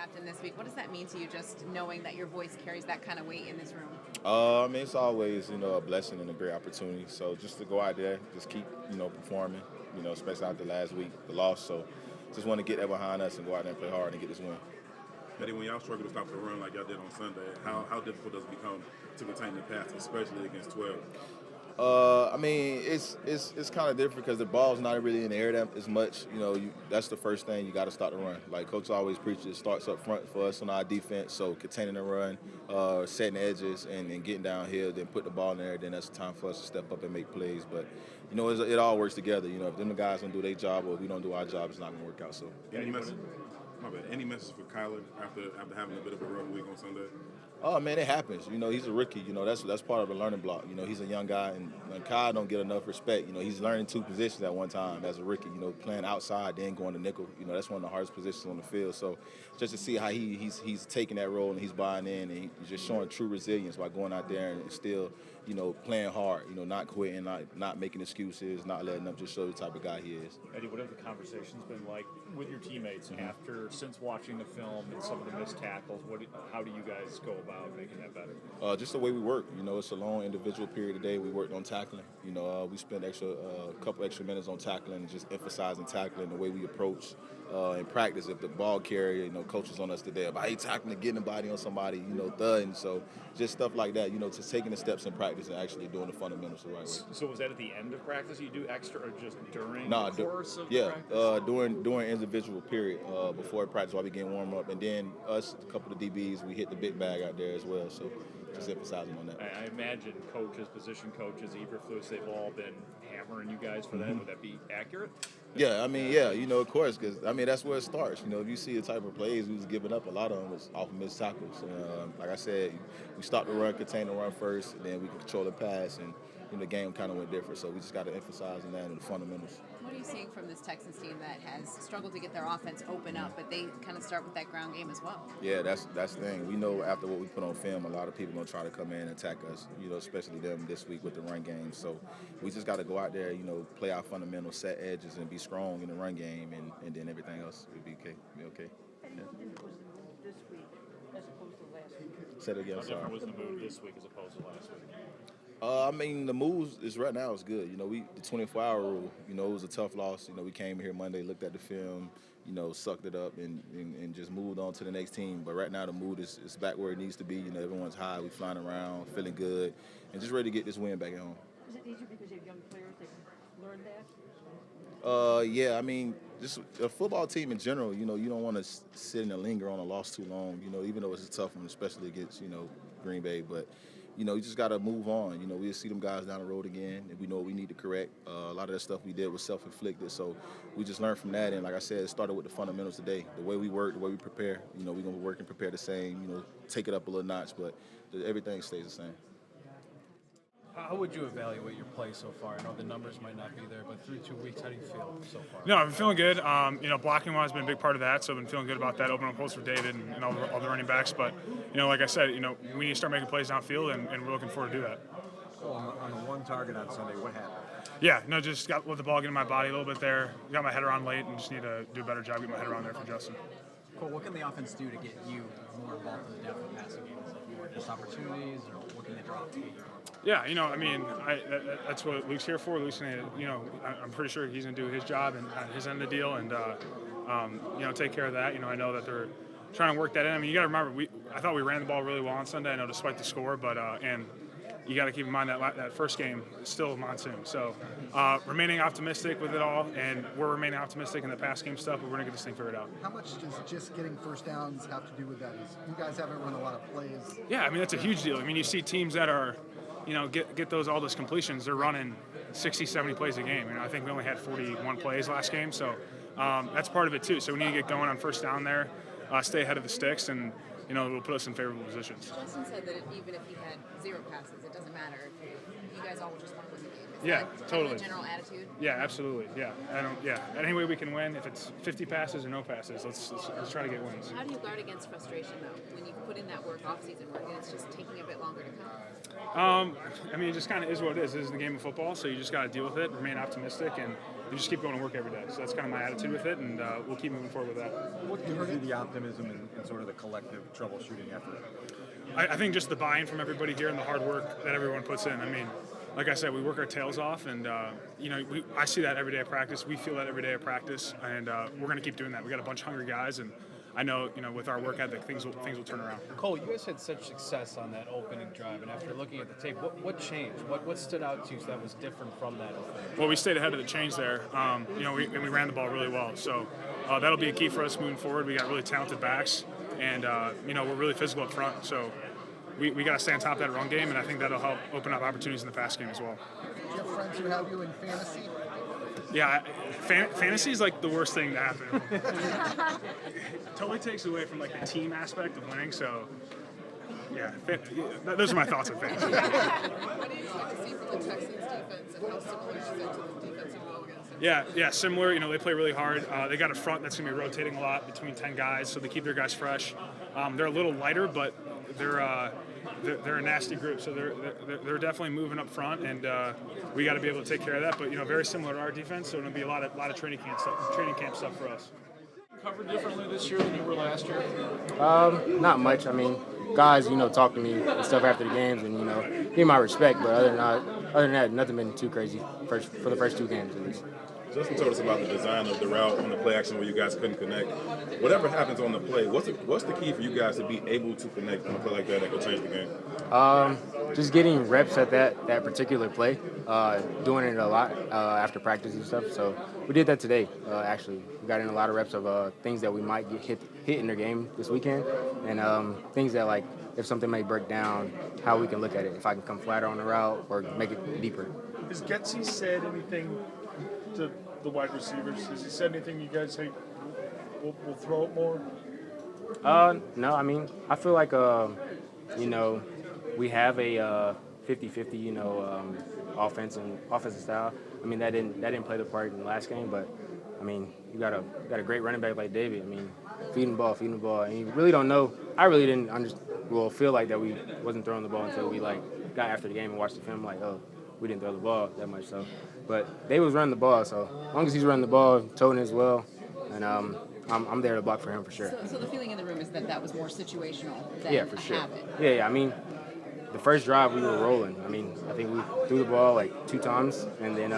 captain this week. What does that mean to you, just knowing that your voice carries that kind of weight in this room? I mean, it's always, a blessing and a great opportunity. So just to go out there, just keep, performing, especially after last week, the loss. So just want to get that behind us and go out there and play hard and get this win. Eddie, when y'all struggle to stop the run like y'all did on Sunday, how difficult does it become to contain the pass, especially against 12? I mean, it's kind of different because the ball's not really in the air that as much. That's the first thing you got to start the run. Like Coach always preaches, it starts up front for us on our defense. So containing the run, setting edges, and getting downhill, then put the ball in there. Then that's the time for us to step up and make plays. But it all works together. If them the guys don't do their job or we don't do our job, it's not gonna work out. So Any message for Kyler after having a bit of a rough week on Sunday? Oh man, it happens. He's a rookie. That's part of the learning block. He's a young guy, and Kyle don't get enough respect. He's learning two positions at one time as a rookie. Playing outside, then going to nickel. That's one of the hardest positions on the field. So just to see how he's taking that role and he's buying in, and he's just showing true resilience by going out there and still, playing hard. Not quitting, not making excuses, not letting up. Just show the type of guy he is. Eddie, what have the conversations been like with your teammates since watching the film and some of the missed tackles? How do you guys go about making that better? Just the way we work. It's a long individual period today. We worked on tackling. We spent a couple extra minutes on tackling and just emphasizing tackling, the way we approach in practice. If the ball carrier, coaches on us today about tackling, getting the body on somebody, thudding. So just stuff like that. Just taking the steps in practice and actually doing the fundamentals the right way. So was that at the end of practice you do extra, or just during the course of practice? During individual period before practice while we getting warm up, and then us, a couple of DBs, we hit the big bag out there as well. So just emphasizing on that. I imagine position coaches, Eberflus, they've all been hammering you guys for that. Would that be accurate? Yeah, of course, because that's where it starts. If you see the type of plays we was giving up, a lot of them was off of missed tackles. Like I said, we stopped the run, contain the run first, and then we can control the pass, and the game kind of went different. So we just got to emphasize on that and the fundamentals. What are you seeing from this Texans team that has struggled to get their offense open up, but they kind of start with that ground game as well? Yeah, that's the thing. We know after what we put on film, a lot of people going to try to come in and attack us, especially them this week with the run game. So we just got to go out there, play our fundamentals, set edges, and be strong in the run game, and then everything else will be okay. And what different was the move this week as opposed to last week? Say it again, How sorry. different was the move this week as opposed to last week? The moves is right now is good. The 24-hour rule. It was a tough loss. We came here Monday, looked at the film, sucked it up, and just moved on to the next team. But right now the mood is back where it needs to be. Everyone's high, we flying around, feeling good, and just ready to get this win back at home. Is it easier because you have young players that can learn that? Just a football team in general. You don't want to sit and linger on a loss too long. Even though it's a tough one, especially against Green Bay, but. You just got to move on. We'll see them guys down the road again, and we know what we need to correct. A lot of that stuff we did was self-inflicted, so we just learned from that. And like I said, it started with the fundamentals today. The way we work, the way we prepare. We're going to work and prepare the same, take it up a little notch, but everything stays the same. How would you evaluate your play so far? I know the numbers might not be there, but through 2 weeks, how do you feel so far? No, I've been feeling good. Blocking-wise has been a big part of that, so I've been feeling good about that, opening up holes for David and all the running backs. But, like I said, we need to start making plays downfield, and we're looking forward to do that. So on one target on Sunday, what happened? Yeah, just got let the ball get in my body a little bit there. Got my head around late, and just need to do a better job getting my head around there for Justin. Cole, what can the offense do to get you more involved in the depth of passing games? Like more just opportunities, or what can they drop to you? Yeah, that's what Luke's here for. Luke's gonna, I'm pretty sure he's gonna do his job and his end of the deal, and take care of that. I know that they're trying to work that in. You got to remember, I thought we ran the ball really well on Sunday. I know despite the score, but and you got to keep in mind that first game is still a monsoon. So remaining optimistic with it all, and we're remaining optimistic in the pass game stuff, but we're gonna get this thing figured out. How much does just getting first downs have to do with that? You guys haven't run a lot of plays. Yeah, that's a huge deal. You see teams that are, get all those completions. They're running 60, 70 plays a game. I think we only had 41 plays last game, so that's part of it too. So we need to get going on first down there, stay ahead of the sticks, and it will put us in favorable positions. Justin said that even if he had 0 passes, it doesn't matter. You guys all just want to win the game. Is Yeah, that totally. The general attitude? Yeah, absolutely. Yeah, any way we can win, if it's 50 passes or no passes, let's try to get wins. How do you guard against frustration though, when you put in that work, off-season work, and it's just taking a bit longer to come? It just kind of is what it is. This is the game of football, so you just got to deal with it, remain optimistic, and you just keep going to work every day. So that's kind of my attitude with it, and we'll keep moving forward with that. What gives you the optimism and sort of the collective troubleshooting effort? I think just the buy-in from everybody here and the hard work that everyone puts in. I mean, like I said, we work our tails off, and I see that every day at practice. We feel that every day at practice, and we're going to keep doing that. We got a bunch of hungry guys, and I know with our work ethic, things will turn around. Cole, you guys had such success on that opening drive, and after looking at the tape, what changed? What stood out to you that was different from that opening? Well, we stayed ahead of the change there. We ran the ball really well, so that'll be a key for us moving forward. We got really talented backs, and we're really physical up front, so. We got to stay on top of that run game, and I think that'll help open up opportunities in the pass game as well. Do you have friends who have you in fantasy? Yeah, fantasy is like the worst thing to happen. Totally takes away from like the team aspect of winning. So, yeah, those are my thoughts on fantasy. What do you expect to see from the Texans defense, and how similar is it to the defense you go against? Yeah, similar. They play really hard. They got a front that's going to be rotating a lot between 10 guys, so they keep their guys fresh. They're a little lighter, but they're a nasty group, so they're definitely moving up front, and we got to be able to take care of that. But very similar to our defense, so it'll be a lot of training camp stuff for us. Covered differently this year than you were last year? Not much. I mean, guys, talk to me and stuff after the games, and give me my respect. But other than that, nothing been too crazy for the first 2 games at least. Justin told us about the design of the route on the play action where you guys couldn't connect. Whatever happens on the play, what's the key for you guys to be able to connect on a play like that could change the game? Just getting reps at that particular play, doing it a lot after practice and stuff. So we did that today, actually. We got in a lot of reps of things that we might get hit in their game this weekend, and things that, like, if something may break down, how we can look at it, if I can come flatter on the route or make it deeper. Has Getsy said anything to the wide receivers? Has he said anything you guys say we'll throw it more? No, I mean, I feel like, we have a 50-50, offensive style. I mean, that didn't play the part in the last game, but, I mean, you got a great running back like David. I mean, feeding the ball. And you really don't know. I really didn't feel like that we wasn't throwing the ball until we, got after the game and watched the film, we didn't throw the ball that much. So, but they was running the ball, so as long as he's running the ball, toting as well, and I'm there to block for him for sure. So the feeling in the room is that was more situational than yeah, for sure. a habit. Yeah. I mean, the first drive we were rolling. I mean, I think we threw the ball 2 times, and then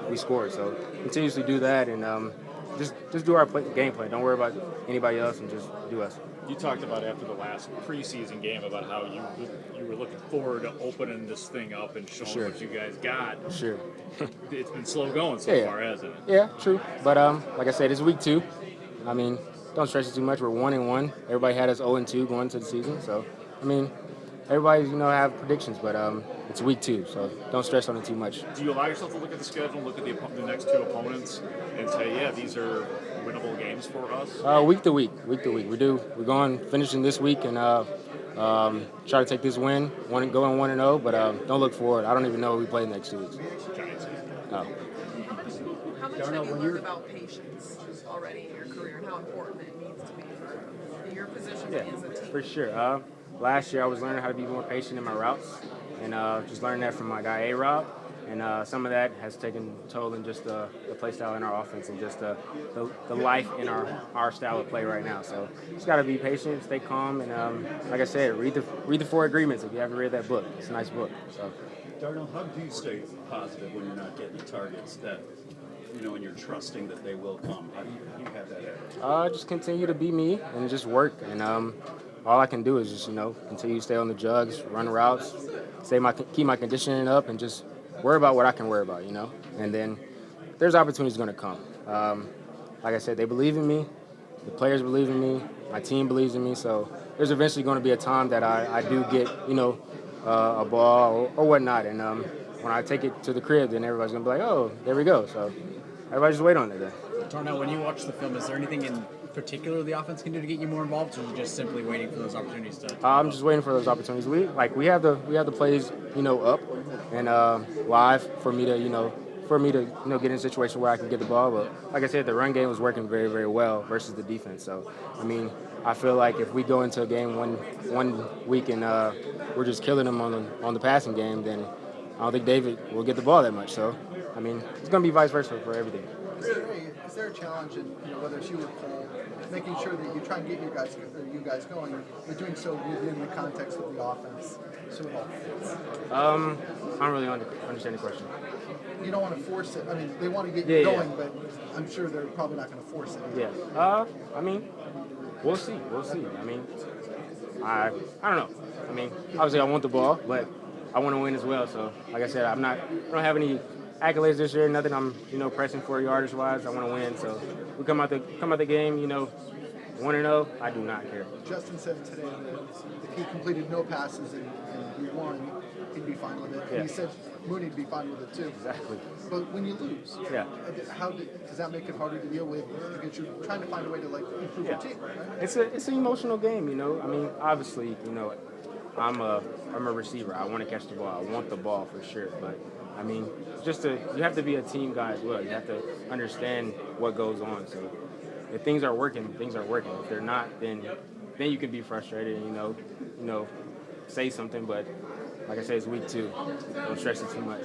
we scored. So continuously do that, and just do our game plan. Don't worry about anybody else, and just do us. You talked about after the last preseason game about how you were looking forward to opening this thing up and showing what you guys got. Sure. It's been slow going so far, hasn't it? Yeah, true. But like I said, it's week 2. I mean, don't stress it too much. We're 1-1. Everybody had us 0-2 going into the season. So, I mean, everybody's have predictions, but it's week 2, so don't stress on it too much. Do you allow yourself to look at the schedule, look at the next 2 opponents, and say, yeah, these are winnable games for us? Week to week. We do. We're going finishing this week and try to take this win, going 1-0, but don't look forward. I don't even know who we play the next 2 weeks. Giants. No. How much have you learned about patience already in your career, and how important it needs to be for your position as a team? For sure. Last year I was learning how to be more patient in my routes, and just learned that from my guy A-Rob. And some of that has taken toll in just the play style in our offense and just the life in our style of play right now. So just got to be patient, stay calm, and like I said, read the 4 agreements if you haven't read that book. It's a nice book. So. Darnell, how do you stay positive when you're not getting the targets that, and you're trusting that they will come? How do you have that attitude? Just continue to be me and just work. And all I can do is just, continue to stay on the jugs, run routes, keep my conditioning up, and just worry about what I can worry about, And then there's opportunities going to come. Like I said, they believe in me. The players believe in me. My team believes in me. So there's eventually going to be a time that I do get, a ball or whatnot. And when I take it to the crib, then everybody's going to be like, oh, there we go. So everybody just wait on it then. Darnell, when you watch the film, is there anything in particular the offense can do to get you more involved, or are you just simply waiting for those opportunities to I'm just waiting for those opportunities. We have the plays, up and live for me to get in a situation where I can get the ball. But like I said, the run game was working very, very well versus the defense. So I mean, I feel like if we go into a game one week and we're just killing them on the passing game, then I don't think David will get the ball that much. So I mean, it's going to be vice versa for everything. Is there a challenge in, whether it's you or Cole, making sure that you try and get you guys going, but doing so within the context of the offense, so it all fits? I don't really understand the question. You don't want to force it. I mean, they want to get you going, but I'm sure they're probably not going to force it. Yeah. I mean, we'll see. I mean, I don't know. I mean, obviously I want the ball, but I want to win as well. So, like I said, I don't have any accolades this year. Nothing I'm pressing for yardage wise. I want to win. So we come out the game 1-0. I do not care. Justin said today that if he completed no passes and you won, he'd be fine with it. Yeah. And he said Mooney'd be fine with it too. Exactly. But when you lose, does that make it harder to deal with? Because you're trying to find a way to improve your team, right? It's an emotional game, I mean, obviously, I'm a receiver. I want to catch the ball. I want the ball for sure. But I mean, you have to be a team guy as well. You have to understand what goes on. So if things are working, things are working. If they're not, then you can be frustrated and say something. But like I said, it's week 2. Don't stress it too much.